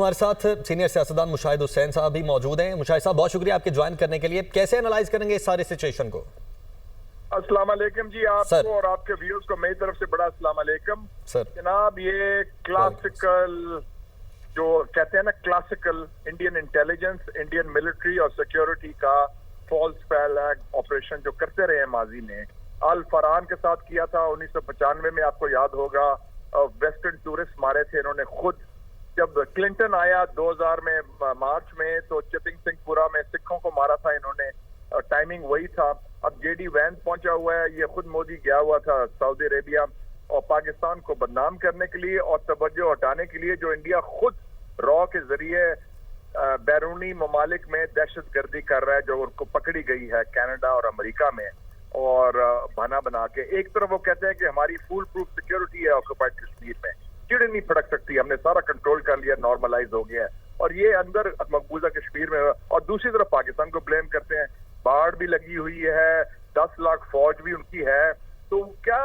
हमारे साथ सीनियर सियासतदान मुशाहिद हुसैन साहब भी मौजूद हैं। मुशाहिद साहब, बहुत शुक्रिया आपके ज्वाइन करने के लिए। कैसे एनालाइज करेंगे इस सारे सिचुएशन को? अस्सलाम वालेकुम जी, आपको और आपके व्यूअर्स को मेरी तरफ से बड़ा अस्सलाम वालेकुम सर। जनाब, ये क्लासिकल जो कहते हैं ना, classical Indian intelligence, Indian military और सिक्योरिटी का फॉल्स फ्लैग ऑपरेशन जो करते रहे हैं माजी में, अल फरहान के साथ किया था 1995 में, आपको याद होगा। वेस्टर्न टूरिस्ट मारे थे इन्होंने खुद। जब क्लिंटन आया 2000 में मार्च में, तो चतिंग सिंहपुरा में सिखों को मारा था इन्होंने, टाइमिंग वही था। अब जेडी वैंस पहुंचा हुआ है, ये खुद मोदी गया हुआ था सऊदी अरेबिया, और पाकिस्तान को बदनाम करने के लिए और तवज्जो हटाने के लिए, जो इंडिया खुद रॉ के जरिए बैरूनी ममालिक में दहशत गर्दी कर रहा है, जो उनको पकड़ी गई है कनाडा और अमेरिका में, और बहाना बना के। एक तरफ वो कहते हैं कि हमारी फुल प्रूफ सिक्योरिटी है ऑक्यूपाइड कश्मीर में, चिड़ नहीं फड़क सकती, हमने सारा कंट्रोल कर लिया, नॉर्मलाइज हो गया है, और ये अंदर मकबूजा कश्मीर में। और दूसरी तरफ पाकिस्तान को ब्लेम करते हैं, बाढ़ भी लगी हुई है, 10 लाख फौज भी उनकी है। तो क्या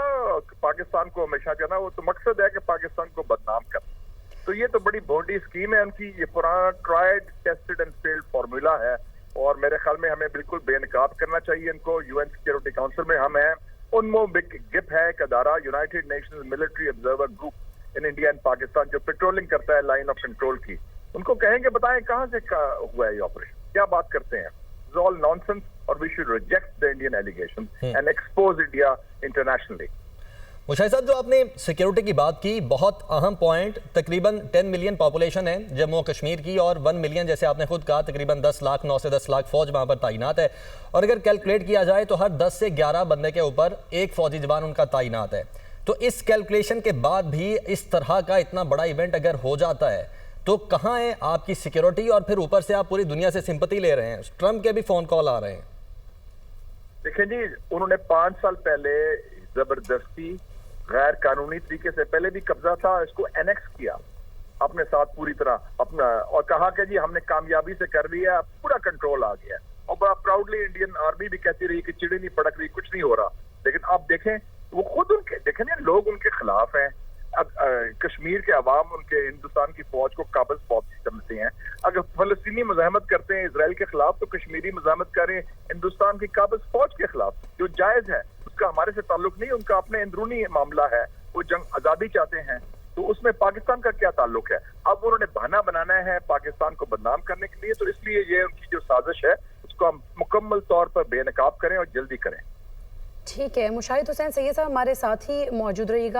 पाकिस्तान को हमेशा जो है ना, वो तो मकसद है कि पाकिस्तान को बदनाम करना। तो ये तो बड़ी भोंडी स्कीम है उनकी, ये पुराना tried tested and failed formula है, और मेरे ख्याल में हमें बिल्कुल बेनकाब करना चाहिए इनको। यूएन सिक्योरिटी काउंसिल में हम हैं, उनमें गिप है एक अदारा, United Nations military observer group in India and Pakistan, जो पेट्रोलिंग करता है लाइन ऑफ कंट्रोल की। उनको कहेंगे बताएं कहां से हुआ है ये ऑपरेशन, क्या बात करते हैं। It's all nonsense, और we should reject the Indian allegations and expose India internationally. Mushahid साहब, जो आपने सिक्योरिटी की बात की, बहुत अहम पॉइंट। तकरीबन 10 मिलियन पॉपुलेशन है जम्मू और कश्मीर की, और 1 मिलियन जैसे आपने खुद कहा, तकरीबन 10 लाख 9 से 10 लाख फौज वहां पर तैनात है। और अगर कैलकुलेट किया जाए तो हर 10 से 11 बंदे के ऊपर एक फौजी जवान उनका तैनात है। तो इस कैलकुलेशन के बाद भी इस तरह का इतना बड़ा इवेंट अगर हो जाता है, तो कहाँ है आपकी सिक्योरिटी? और फिर ऊपर से आप पूरी दुनिया से सिंपैथी ले रहे हैं, ट्रम्प के भी फोन कॉल आ रहे हैं। देखें जी, उन्होंने 5 साल पहले जबरदस्ती गैर कानूनी तरीके से, पहले भी कब्जा था, इसको एनेक्स किया अपने साथ पूरी तरह अपना, और कहा कि जी हमने कामयाबी से कर लिया, पूरा कंट्रोल आ गया। और बड़ा प्राउडली इंडियन आर्मी भी कहती रही कि चिड़ी नहीं पड़क रही, कुछ नहीं हो रहा। लेकिन आप देखें, वो खुद उनके देखें ना, लोग उनके खिलाफ हैं। अब कश्मीर के अवाम उनके हिंदुस्तान की फौज को काबिज फौज समझते हैं। अगर फलस्तीनी मुजाहमत करते हैं इसराइल के खिलाफ, तो कश्मीरी मुजाहमत करें हिंदुस्तान की काबिज फौज के खिलाफ, जो जायज है। उसका हमारे से ताल्लुक नहीं, उनका अपने अंदरूनी मामला है, वो जंग आजादी चाहते हैं, तो उसमें पाकिस्तान का क्या ताल्लुक है। अब उन्होंने बहाना बनाना है पाकिस्तान को बदनाम करने के लिए, तो इसलिए ये उनकी जो साजिश है उसको हम मुकम्मल तौर पर बेनकाब करें और जल्दी करें। ठीक है, मुशाहिद हुसैन सैयद साहब हमारे साथ ही मौजूद रहिएगा।